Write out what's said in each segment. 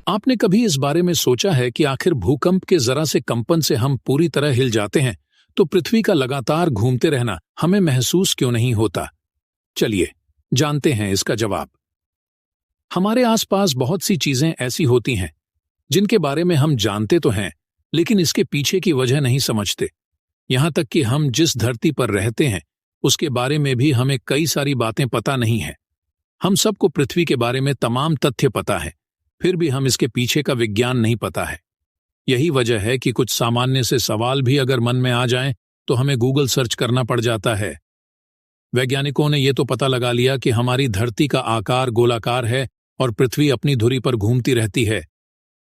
आपने कभी इस बारे में सोचा है कि आखिर भूकंप के जरा से कंपन से हम पूरी तरह हिल जाते हैं, तो पृथ्वी का लगातार घूमते रहना हमें महसूस क्यों नहीं होता? चलिए जानते हैं इसका जवाब। हमारे आसपास बहुत सी चीजें ऐसी होती हैं जिनके बारे में हम जानते तो हैं, लेकिन इसके पीछे की वजह नहीं समझते। यहां तक कि हम जिस धरती पर रहते हैं उसके बारे में भी हमें कई सारी बातें पता नहीं है। हम सबको पृथ्वी के बारे में तमाम तथ्य पता है, फिर भी हम इसके पीछे का विज्ञान नहीं पता है। यही वजह है कि कुछ सामान्य से सवाल भी अगर मन में आ जाएं तो हमें गूगल सर्च करना पड़ जाता है। वैज्ञानिकों ने यह तो पता लगा लिया कि हमारी धरती का आकार गोलाकार है और पृथ्वी अपनी धुरी पर घूमती रहती है।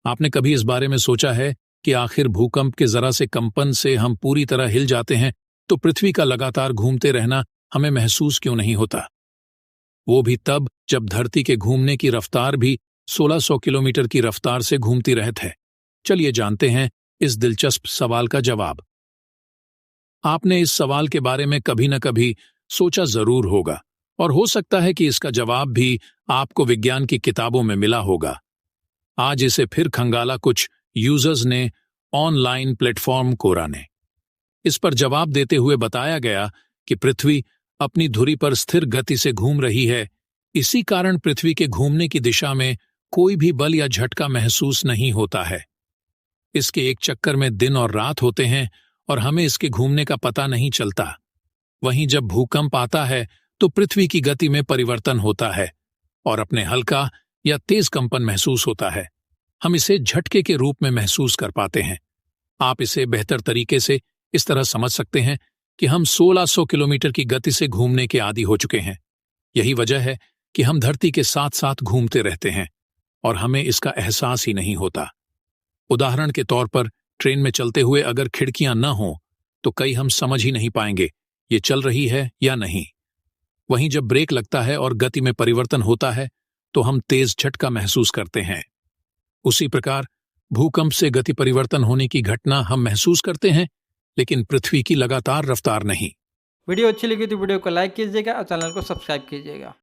आपने कभी इस बारे में सोचा है कि आखिर भूकंप के जरा से कंपन से हम पूरी तरह हिल जाते हैं, तो पृथ्वी का लगातार घूमते रहना हमें महसूस क्यों नहीं होता? वो भी तब जब धरती के घूमने की रफ्तार भी 1600 किलोमीटर की रफ्तार से घूमती रहती है। चलिए जानते हैं इस दिलचस्प सवाल का जवाब। आपने इस सवाल के बारे में कभी न कभी सोचा जरूर होगा, और हो सकता है कि इसका जवाब भी आपको विज्ञान की किताबों में मिला होगा। आज इसे फिर खंगाला कुछ यूजर्स ने ऑनलाइन प्लेटफॉर्म कोरा ने। इस पर जवाब देते हुए बताया गया कि पृथ्वी अपनी धुरी पर स्थिर गति से घूम रही है। इसी कारण पृथ्वी के घूमने की दिशा में कोई भी बल या झटका महसूस नहीं होता है। इसके एक चक्कर में दिन और रात होते हैं और हमें इसके घूमने का पता नहीं चलता। वहीं जब भूकंप आता है तो पृथ्वी की गति में परिवर्तन होता है और अपने हल्का या तेज कंपन महसूस होता है। हम इसे झटके के रूप में महसूस कर पाते हैं। आप इसे बेहतर तरीके से इस तरह समझ सकते हैं कि हम 1600 किलोमीटर की गति से घूमने के आदी हो चुके हैं। यही वजह है कि हम धरती के साथ साथ घूमते रहते हैं और हमें इसका एहसास ही नहीं होता। उदाहरण के तौर पर ट्रेन में चलते हुए अगर खिड़कियां न हों तो कई हम समझ ही नहीं पाएंगे ये चल रही है या नहीं। वहीं जब ब्रेक लगता है और गति में परिवर्तन होता है तो हम तेज झटका महसूस करते हैं। उसी प्रकार भूकंप से गति परिवर्तन होने की घटना हम महसूस करते हैं, लेकिन पृथ्वी की लगातार रफ्तार नहीं। वीडियो अच्छी लगी तो वीडियो को लाइक कीजिएगा और चैनल को सब्सक्राइब कीजिएगा।